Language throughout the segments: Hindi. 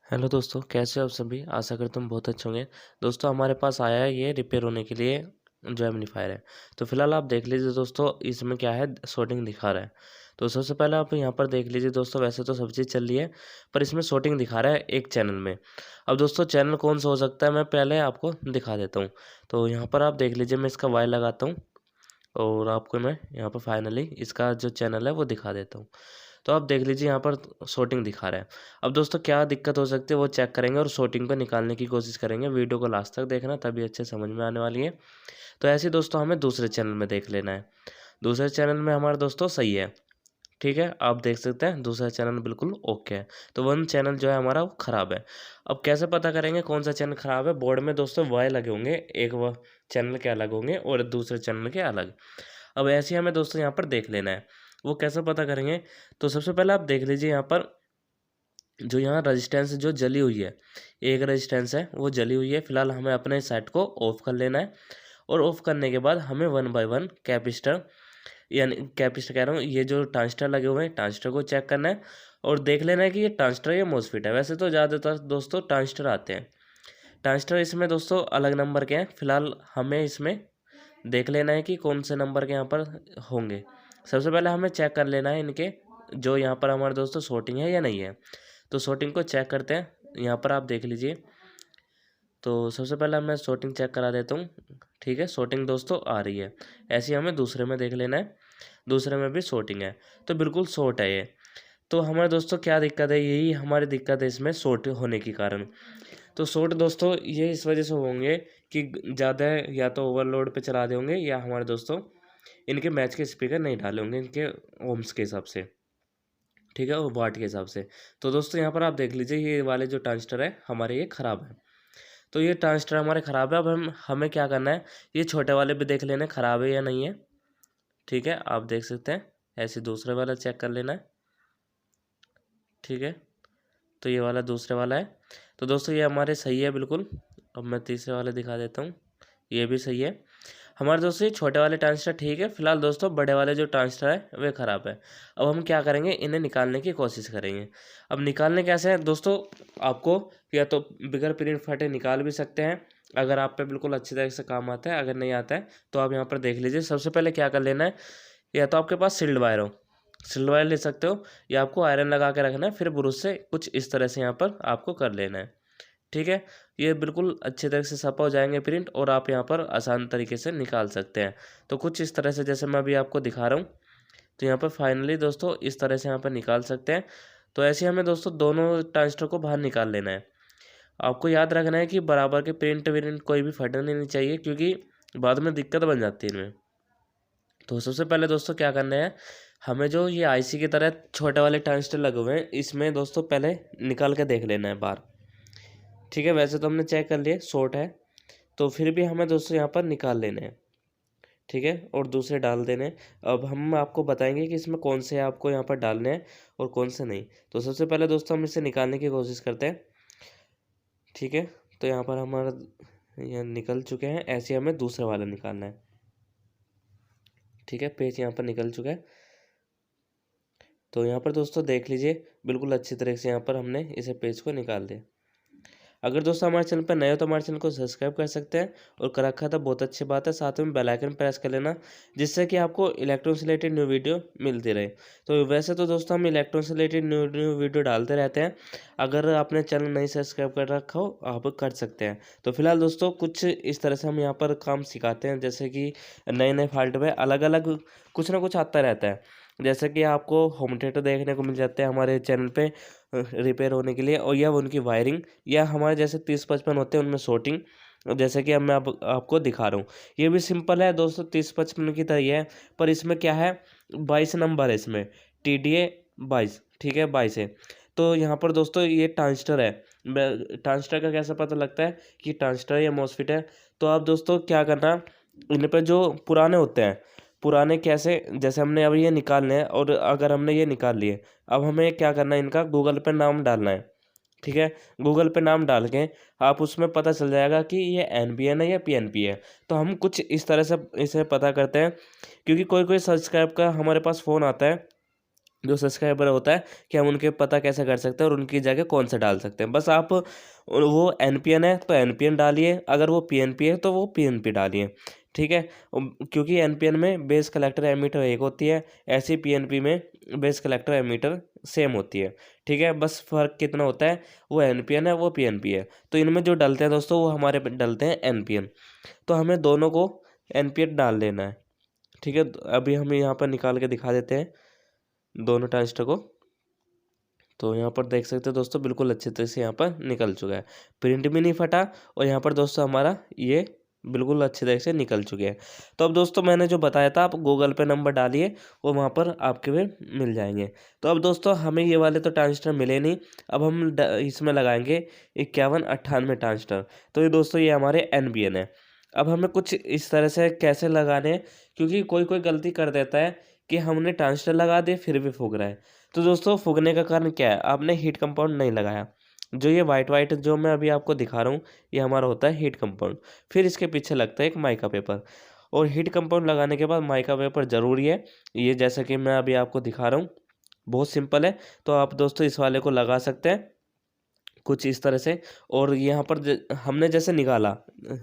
हेलो दोस्तों, कैसे हो आप सभी? आशा करता हूँ बहुत अच्छे होंगे। दोस्तों हमारे पास आया है ये रिपेयर होने के लिए जो एम्पलीफायर है। तो फिलहाल आप देख लीजिए दोस्तों, इसमें क्या है शॉर्टिंग दिखा रहा है। तो सबसे पहले आप यहाँ पर देख लीजिए दोस्तों, वैसे तो सब चीज़ चल रही है पर इसमें शॉर्टिंग दिखा रहा है एक चैनल में। अब दोस्तों चैनल कौन सा हो सकता है, मैं पहले आपको दिखा देता हूँ। तो यहाँ पर आप देख लीजिए, मैं इसका वायर लगाता हूँ और आपको मैं यहाँ पर फाइनली इसका जो चैनल है वो दिखा देता हूँ। तो आप देख लीजिए यहाँ पर शॉर्टिंग दिखा रहा है। अब दोस्तों क्या दिक्कत हो सकती है वो चेक करेंगे और शॉर्टिंग को निकालने की कोशिश करेंगे। वीडियो को लास्ट तक देखना, तभी अच्छे समझ में आने वाली है। तो ऐसे ही दोस्तों हमें दूसरे चैनल में देख लेना है। दूसरे चैनल में हमारा दोस्तों सही है, ठीक है। आप देख सकते हैं दूसरा चैनल बिल्कुल ओके है। तो वन चैनल जो है हमारा वो ख़राब है। अब कैसे पता करेंगे कौन सा चैनल ख़राब है? बोर्ड में दोस्तों वाई लगे होंगे, एक वो चैनल के अलग होंगे और दूसरे चैनल के अलग। अब ऐसे ही हमें दोस्तों यहाँ पर देख लेना है। वो कैसे पता करेंगे? तो सबसे पहले आप देख लीजिए यहाँ पर जो यहाँ रजिस्टेंस जो जली हुई है, एक रजिस्टेंस है वो जली हुई है। फिलहाल हमें अपने सेट को ऑफ कर लेना है और ऑफ करने के बाद हमें वन बाय वन कैपेसिटर, यानी कैपेसिटर कह रहा हूँ, ये जो ट्रांजिस्टर लगे हुए हैं ट्रांजिस्टर को चेक करना है और देख लेना है कि ये ट्रांजिस्टर या मॉसफेट है। वैसे तो ज़्यादातर दोस्तों ट्रांजिस्टर आते हैं। ट्रांजिस्टर इसमें दोस्तों अलग नंबर के हैं। फिलहाल हमें इसमें देख लेना है कि कौन से नंबर के यहाँ पर होंगे। सबसे पहले हमें चेक कर लेना है इनके जो यहाँ पर हमारे दोस्तों शॉर्टिंग है या नहीं है। तो शॉर्टिंग को चेक करते हैं। यहाँ पर आप देख लीजिए। तो सबसे पहले मैं शॉर्टिंग चेक करा देता हूँ, ठीक है। शॉर्टिंग दोस्तों आ रही है। ऐसे ही हमें दूसरे में देख लेना है, दूसरे में भी शॉर्टिंग है। तो बिल्कुल शॉर्ट है ये। तो हमारे दोस्तों क्या दिक्कत है, यही हमारी दिक्कत है इसमें शॉर्ट होने के कारण। तो शॉर्ट दोस्तों ये इस वजह से होंगे कि ज़्यादा या तो ओवरलोड पे चला दे होंगे, या हमारे दोस्तों इनके मैच के स्पीकर नहीं डाले होंगे इनके ओम्स के हिसाब से, ठीक है, और वाट के हिसाब से। तो दोस्तों यहाँ पर आप देख लीजिए, ये वाले जो ट्रांजिस्टर है हमारे ये ख़राब है। तो ये ट्रांजिस्टर हमारे ख़राब है। अब हमें क्या करना है, ये छोटे वाले भी देख लेना है ख़राब है या नहीं है, ठीक है। आप देख सकते हैं, ऐसे दूसरे वाला चेक कर लेना है, ठीक है। तो ये वाला दूसरे वाला है। तो दोस्तों ये हमारे सही है बिल्कुल। अब मैं तीसरे वाले दिखा देता हूँ, ये भी सही है हमारे दोस्तों। ये छोटे वाले ट्रांजिस्टर ठीक है। फिलहाल दोस्तों बड़े वाले जो ट्रांजिस्टर है वे ख़राब है। अब हम क्या करेंगे, इन्हें निकालने की कोशिश करेंगे। अब निकालने कैसे हैं दोस्तों, आपको या तो बगैर प्रिंट फटे निकाल भी सकते हैं, अगर आप पे बिल्कुल अच्छी तरह से काम आता है। अगर नहीं आता है तो आप यहाँ पर देख लीजिए। सबसे पहले क्या कर लेना है, या तो आपके पास सिल्ड वायर हो, सिल्ड वायर ले सकते हो, या आपको आयरन लगा के रखना है, फिर ब्रश से कुछ इस तरह से यहाँ पर आपको कर लेना है, ठीक है। ये बिल्कुल अच्छी तरह से सफा हो जाएंगे प्रिंट, और आप यहाँ पर आसान तरीके से निकाल सकते हैं। तो कुछ इस तरह से जैसे मैं अभी आपको दिखा रहा हूँ। तो यहाँ पर फाइनली दोस्तों इस तरह से यहाँ पर निकाल सकते हैं। तो ऐसे हमें दोस्तों दोनों ट्रांजिस्टर को बाहर निकाल लेना है। आपको याद रखना है कि बराबर के प्रिंट विंट कोई भी फटने नहीं चाहिए, क्योंकि बाद में दिक्कत बन जाती है इनमें। तो सबसे पहले दोस्तों क्या करना है, हमें जो ये आईसी की तरह छोटे वाले ट्रांजिस्टर लगे हुए हैं, इसमें दोस्तों पहले निकाल के देख लेना है बाहर, ठीक है। वैसे तो हमने चेक कर लिया शॉर्ट है, तो फिर भी हमें दोस्तों यहाँ पर निकाल लेने हैं, ठीक है, और दूसरे डाल देने हैं। अब हम आपको बताएंगे कि इसमें कौन से आपको यहाँ पर डालने हैं और कौन से नहीं। तो सबसे पहले दोस्तों हम इसे निकालने की कोशिश करते हैं, ठीक है। तो यहाँ पर हमारा यहाँ निकल चुके हैं। ऐसे हमें दूसरा वाला निकालना है, ठीक है। पेज यहाँ पर निकल चुका है। तो यहाँ पर दोस्तों देख लीजिए, बिल्कुल अच्छी तरह से यहाँ पर हमने इसे पेज को निकाल दिया। अगर दोस्तों हमारे चैनल पर नए हो तो हमारे चैनल को सब्सक्राइब कर सकते हैं, और कर रखा था बहुत अच्छी बात है। साथ में बेल आइकन प्रेस कर लेना, जिससे कि आपको इलेक्ट्रॉनिक से रिलेटेड न्यू वीडियो मिलती रहे। तो वैसे तो दोस्तों हम इलेक्ट्रॉनिक से रिलेटेड न्यू वीडियो डालते रहते हैं। अगर आपने चैनल नहीं सब्सक्राइब कर रखा हो आप कर सकते हैं। तो फिलहाल दोस्तों कुछ इस तरह से हम यहाँ पर काम सिखाते हैं, जैसे कि नए नए फॉल्ट में अलग अलग कुछ ना कुछ आता रहता है। जैसे कि आपको होम थिएटर देखने को मिल जाते हैं हमारे चैनल पे रिपेयर होने के लिए, और या उनकी वायरिंग, या हमारे जैसे 30-55 होते हैं उनमें शॉर्टिंग, जैसे कि अब मैं आपको दिखा रहा हूँ। ये भी सिंपल है दोस्तों, 30-55 की तरह ही है, पर इसमें क्या है, 22 नंबर है इसमें, TDA 22, ठीक है, 22 है। तो यहाँ पर दोस्तों ये ट्रांजिस्टर है। ट्रांजिस्टर का कैसे पता लगता है कि ट्रांजिस्टर या मॉसफेट है? तो आप दोस्तों क्या करना, इन पर जो पुराने होते हैं, पुराने कैसे, जैसे हमने अभी ये निकालने हैं, और अगर हमने ये निकाल लिए, अब हमें क्या करना है, इनका गूगल पे नाम डालना है, ठीक है। गूगल पे नाम डाल के आप उसमें पता चल जाएगा कि ये NPN है या PNP है। तो हम कुछ इस तरह से इसे पता करते हैं, क्योंकि कोई कोई सब्सक्राइब का हमारे पास फ़ोन आता है जो सब्सक्राइबर होता है कि हम उनके पता कैसे कर सकते हैं और उनकी जगह कौन सा डाल सकते हैं। बस आप वो एनपीएन है तो एनपीएन डालिए, अगर वो पीएनपी है तो वो पीएनपी डालिए, ठीक है। क्योंकि एनपीएन में बेस कलेक्टर एमीटर एक होती है, ऐसी पीएनपी में बेस कलेक्टर एमीटर सेम होती है, ठीक है। बस फ़र्क कितना होता है, वो एनपीएन है वो पीएनपी है। तो इनमें जो डलते हैं दोस्तों वो हमारे डलते हैं एनपीएन। तो हमें दोनों को एनपीएन डाल लेना है, ठीक है। अभी हम यहाँ पर निकाल के दिखा देते हैं दोनों ट्रांजिस्टर को। तो यहाँ पर देख सकते हैं दोस्तों बिल्कुल अच्छे तरह से यहाँ पर निकल चुका है, प्रिंट भी नहीं फटा, और यहाँ पर दोस्तों हमारा ये बिल्कुल अच्छी तरह से निकल चुके हैं। तो अब दोस्तों मैंने जो बताया था, आप गूगल पे नंबर डालिए, वो वहाँ पर आपके वे मिल जाएंगे। तो अब दोस्तों हमें ये वाले तो ट्रांजिस्टर मिले नहीं, अब हम इसमें लगाएंगे 5198 ट्रांजिस्टर। तो ये दोस्तों ये हमारे एनबीएन है। अब हमें कुछ इस तरह से कैसे लगाने हैं, क्योंकि कोई कोई गलती कर देता है कि हमने ट्रांजिस्टर लगा दिए फिर भी फूक रहा है। तो दोस्तों फूकने का कारण क्या है, आपने हीट कंपाउंड नहीं लगाया। जो ये वाइट वाइट जो मैं अभी आपको दिखा रहा हूँ, ये हमारा होता है हीट कंपाउंड। फिर इसके पीछे लगता है एक माइका पेपर, और हीट कंपाउंड लगाने के बाद माइका पेपर ज़रूरी है। ये जैसा कि मैं अभी आपको दिखा रहा हूँ, बहुत सिंपल है। तो आप दोस्तों इस वाले को लगा सकते हैं कुछ इस तरह से। और यहाँ पर हमने जैसे निकाला,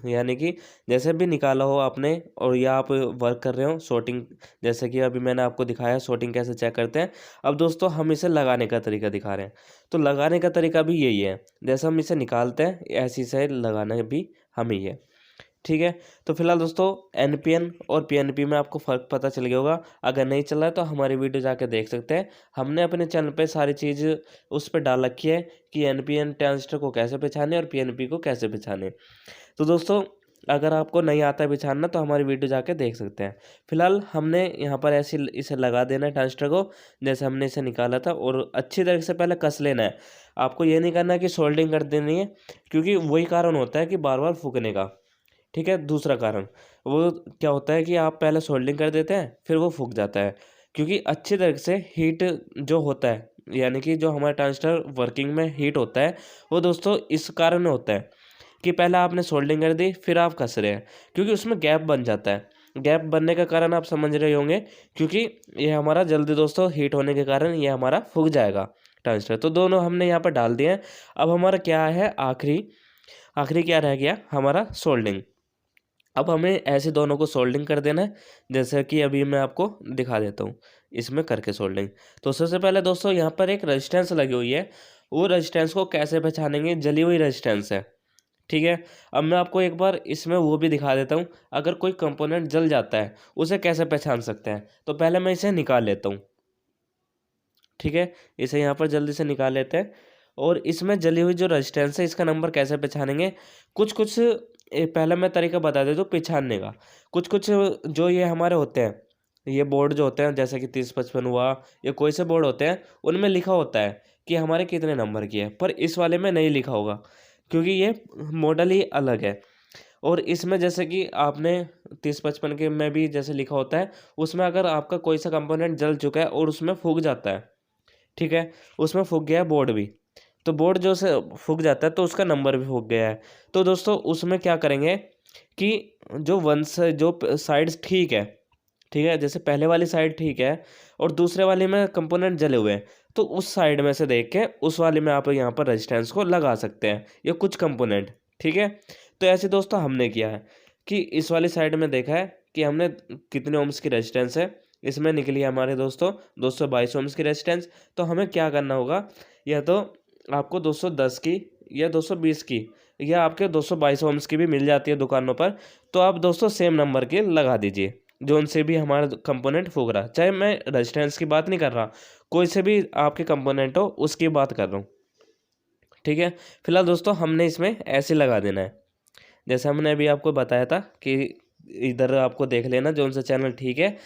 यानी कि जैसे भी निकाला हो आपने, और या आप वर्क कर रहे हो शॉर्टिंग, जैसे कि अभी मैंने आपको दिखाया शॉर्टिंग कैसे चेक करते हैं। अब दोस्तों हम इसे लगाने का तरीका दिखा रहे हैं। तो लगाने का तरीका भी यही है, जैसे हम इसे निकालते हैं ऐसी से लगाना भी हम ही है, ठीक है। तो फिलहाल दोस्तों एनपीएन और पीएनपी में आपको फ़र्क पता चल गया होगा। अगर नहीं चल रहा है तो हमारी वीडियो जाके देख सकते हैं। हमने अपने चैनल पे सारी चीज़ उस पर डाल रखी है कि एनपीएन ट्रांजिस्टर को कैसे पहचाने और पीएनपी को कैसे पहचाने। तो दोस्तों अगर आपको नहीं आता है पहचानना तो हमारी वीडियो जाके देख सकते हैं। फिलहाल हमने यहाँ पर ऐसे इसे लगा देना है ट्रांजिस्टर को, जैसे हमने इसे निकाला था, और अच्छी तरह से पहले कस लेना है। आपको ये नहीं करना कि सोल्डिंग कर देनी है, क्योंकि वही कारण होता है कि बार बार फूकने का, ठीक है। दूसरा कारण वो क्या होता है कि आप पहले सोल्डिंग कर देते हैं फिर वो फूक जाता है, क्योंकि अच्छी तरह से हीट जो होता है, यानी कि जो हमारा ट्रांजिस्टर वर्किंग में हीट होता है, वो दोस्तों इस कारण होता है कि पहले आपने सोल्डिंग कर दी फिर आप कस रहे हैं, क्योंकि उसमें गैप बन जाता है। गैप बनने का कारण आप समझ रहे होंगे, क्योंकि ये हमारा जल्दी दोस्तों हीट होने के कारण ये हमारा फूक जाएगा ट्रांजिस्टर। तो दोनों हमने यहाँ पर डाल दिए हैं। अब हमारा क्या है, आखिरी आखिरी क्या रह गया, हमारा सोल्डिंग। अब हमें ऐसे दोनों को सोल्डिंग कर देना है, जैसे कि अभी मैं आपको दिखा देता हूँ इसमें करके सोल्डिंग। तो सबसे पहले दोस्तों यहाँ पर एक रेजिस्टेंस लगी हुई है, वो रेजिस्टेंस को कैसे पहचानेंगे, जली हुई रेजिस्टेंस है, ठीक है। अब मैं आपको एक बार इसमें वो भी दिखा देता हूँ, अगर कोई कंपोनेंट जल जाता है उसे कैसे पहचान सकते हैं। तो पहले मैं इसे निकाल लेता हूँ, ठीक है। इसे यहाँ पर जल्दी से निकाल लेते हैं। और इसमें जली हुई जो रेजिस्टेंस है इसका नंबर कैसे पहचानेंगे, कुछ कुछ पहले मैं तरीका बता देता हूँ पहचानने का। कुछ कुछ जो ये हमारे होते हैं, ये बोर्ड जो होते हैं जैसे कि 3055 हुआ, या कोई से बोर्ड होते हैं, उनमें लिखा होता है कि हमारे कितने नंबर की है, पर इस वाले में नहीं लिखा होगा, क्योंकि ये मॉडल ही अलग है। और इसमें जैसे कि आपने 3055 के में भी जैसे लिखा होता है, उसमें अगर आपका कोई सा कंपोनेंट जल चुका है और उसमें फूक जाता है, ठीक है, उसमें फूक गया है बोर्ड भी, तो बोर्ड जो से फूक जाता है तो उसका नंबर भी फूक गया है। तो दोस्तों उसमें क्या करेंगे कि जो वन से जो साइड्स ठीक है, जैसे पहले वाली साइड ठीक है और दूसरे वाले में कंपोनेंट जले हुए हैं, तो उस साइड में से देख के उस वाले में आप यहाँ पर रेजिस्टेंस को लगा सकते हैं, ये कुछ कंपोनेंट, ठीक है। तो ऐसे दोस्तों हमने किया है कि इस वाली साइड में देखा है कि हमने कितने ओम्स की रेजिस्टेंस है, इसमें निकली है हमारे दोस्तों 222 ओम्स की रेजिस्टेंस। तो हमें क्या करना होगा, या तो आपको 210 की या 220 की या आपके 222 ओम्स की भी मिल जाती है दुकानों पर, तो आप दोस्तों सेम नंबर के लगा दीजिए, जो उनसे भी हमारा कंपोनेंट फूक रहा है। चाहे मैं रेजिस्टेंस की बात नहीं कर रहा, कोई से भी आपके कंपोनेंट हो उसकी बात कर रहा हूँ, ठीक है। फिलहाल दोस्तों हमने इसमें ऐसे लगा देना है, जैसे हमने अभी आपको बताया था कि इधर आपको देख लेना जो उनसे चैनल ठीक है,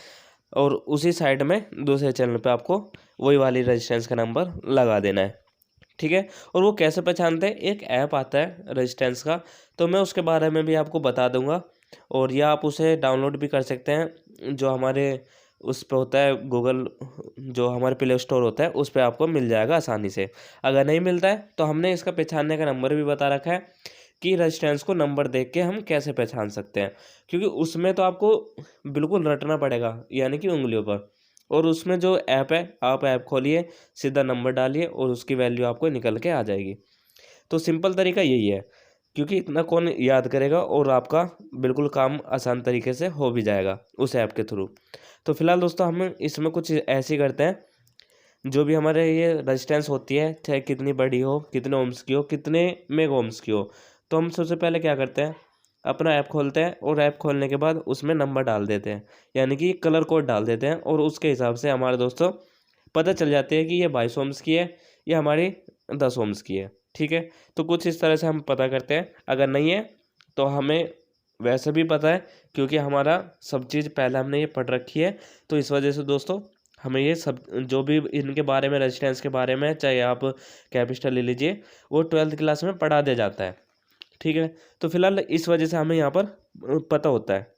और उसी साइड में दूसरे चैनल पे आपको वही वाली रेजिस्टेंस का नंबर लगा देना है, ठीक है। और वो कैसे पहचानते हैं, एक ऐप आता है रेजिस्टेंस का, तो मैं उसके बारे में भी आपको बता दूंगा, और या आप उसे डाउनलोड भी कर सकते हैं, जो हमारे उस पे होता है गूगल, जो हमारे प्ले स्टोर होता है उस पे आपको मिल जाएगा आसानी से। अगर नहीं मिलता है तो हमने इसका पहचानने का नंबर भी बता रखा है कि रेजिस्टेंस को नंबर देख के हम कैसे पहचान सकते हैं, क्योंकि उसमें तो आपको बिल्कुल रटना पड़ेगा, यानी कि उंगलियों पर। और उसमें जो ऐप है, आप ऐप खोलिए, सीधा नंबर डालिए और उसकी वैल्यू आपको निकल के आ जाएगी। तो सिंपल तरीका यही है, क्योंकि इतना कौन याद करेगा, और आपका बिल्कुल काम आसान तरीके से हो भी जाएगा उस ऐप के थ्रू। तो फिलहाल दोस्तों हम इसमें कुछ ऐसे ही करते हैं, जो भी हमारे ये रेजिस्टेंस होती है, चाहे कितनी बड़ी हो, कितने ओम्स की हो, कितने मेगा ओम्स की हो, तो हम सबसे पहले क्या करते हैं, अपना ऐप खोलते हैं और ऐप खोलने के बाद उसमें नंबर डाल देते हैं, यानी कि कलर कोड डाल देते हैं, और उसके हिसाब से हमारे दोस्तों पता चल जाते हैं कि ये 22 ओम्स की है या हमारी 10 ओम्स की है। ठीक है, तो कुछ इस तरह से हम पता करते हैं। अगर नहीं है तो हमें वैसे भी पता है, क्योंकि हमारा सब चीज़ पहले हमने ये पढ़ रखी है। तो इस वजह से दोस्तों हमें ये सब जो भी इनके बारे में, रेजिस्टेंस के बारे में, चाहे आप कैपेसिटर ले लीजिए, वो 12th क्लास में पढ़ा दिया जाता है। ठीक है, तो फिलहाल इस वजह से हमें यहाँ पर पता होता है।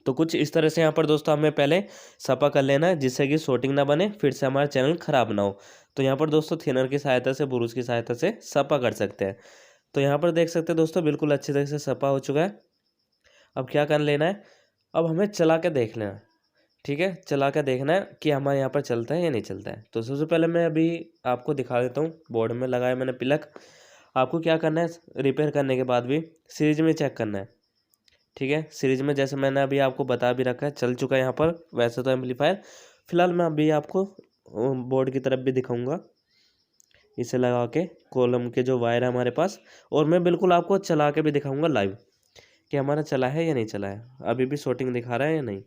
तो कुछ इस तरह से यहाँ पर दोस्तों हमें पहले सपा कर लेना है, जिससे कि शॉर्टिंग ना बने, फिर से हमारा चैनल ख़राब ना हो। तो यहाँ पर दोस्तों थिनर की सहायता से, बुरुश की सहायता से सपा कर सकते हैं। तो यहाँ पर देख सकते हैं दोस्तों, बिल्कुल अच्छी तरह से सपा हो चुका है। अब क्या कर लेना है, अब हमें चला के देख लेना है। ठीक है, चला के देखना है कि हमारे यहाँ पर चलता है या नहीं चलता है। तो सबसे पहले मैं अभी आपको दिखा देता हूँ, बोर्ड में लगाया मैंने प्लग। आपको क्या करना है, रिपेयर करने के बाद भी सीरीज में चेक करना है। ठीक है, सीरीज में जैसे मैंने अभी आपको बता भी रखा है, चल चुका है यहाँ पर वैसे तो एम्पलीफायर। फिलहाल मैं अभी आपको बोर्ड की तरफ भी दिखाऊंगा, इसे लगा के कॉलम के जो वायर है हमारे पास, और मैं बिल्कुल आपको चला के भी दिखाऊंगा लाइव कि हमारा चला है या नहीं चला है, अभी भी शॉर्टिंग दिखा रहा है या नहीं।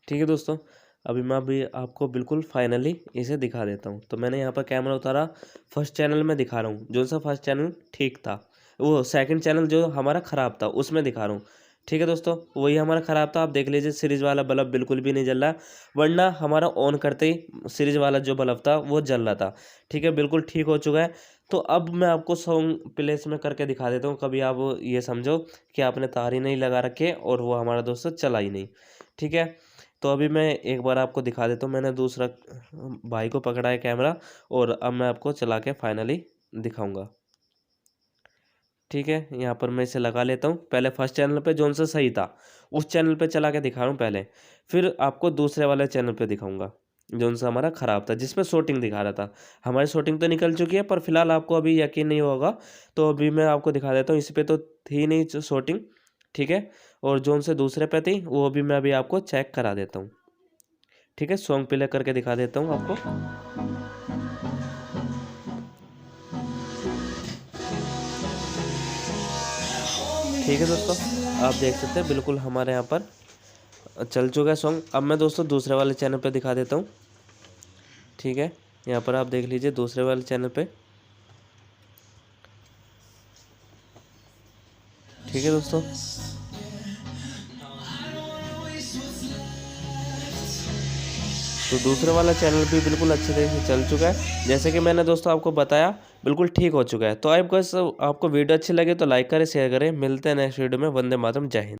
ठीक है दोस्तों, अभी आपको बिल्कुल फाइनली इसे दिखा देता हूँ। तो मैंने यहाँ पर कैमरा उतारा, फर्स्ट चैनल में दिखा रहा हूँ, जो सा फर्स्ट चैनल ठीक था, वो सेकंड चैनल जो हमारा ख़राब था उसमें दिखा रहा हूँ। ठीक है दोस्तों, वही हमारा ख़राब था। आप देख लीजिए, सीरीज वाला बल्ब बिल्कुल भी नहीं जल रहा, वरना हमारा ऑन करते ही सीरीज वाला जो बल्ब था वो जल रहा था। ठीक है, बिल्कुल ठीक हो चुका है। तो अब मैं आपको सॉन्ग प्लेस में करके दिखा देता हूँ, कभी आप ये समझो कि आपने तार ही नहीं लगा रखे और वो हमारा दोस्तों चला ही नहीं। ठीक है, तो अभी मैं एक बार आपको दिखा देता हूँ, मैंने दूसरा भाई को पकड़ा है कैमरा, और अब मैं आपको चला के फाइनली दिखाऊंगा। ठीक है, यहाँ पर मैं इसे लगा लेता हूँ। पहले फर्स्ट चैनल पे जोन सा सही था उस चैनल पे चला के दिखा रहा हूँ पहले, फिर आपको दूसरे वाले चैनल पे दिखाऊंगा जोन सा हमारा ख़राब था, जिसमें शॉर्टिंग दिखा रहा था। हमारी शॉर्टिंग तो निकल चुकी है, पर फिलहाल आपको अभी यकीन नहीं होगा, तो अभी मैं आपको दिखा देता हूँ। इस पर तो थी नहीं शॉर्टिंग। ठीक है, और जोन से दूसरे पे थी, वो भी मैं अभी आपको चेक करा देता हूँ। ठीक है, सॉन्ग प्ले करके दिखा देता हूँ आपको। ठीक है दोस्तों, आप देख सकते हैं बिल्कुल हमारे यहाँ पर चल चुका है सॉन्ग। अब मैं दोस्तों दूसरे वाले चैनल पे दिखा देता हूँ। ठीक है, यहाँ पर आप देख लीजिए दूसरे वाले चैनल पे। ठीक है दोस्तों, तो दूसरे वाला चैनल भी बिल्कुल अच्छे तरीके से चल चुका है, जैसे कि मैंने दोस्तों आपको बताया, बिल्कुल ठीक हो चुका है। तो आपको वीडियो अच्छी लगे तो लाइक करें, शेयर करें। मिलते हैं नेक्स्ट वीडियो में। वंदे मातरम, जय हिंद।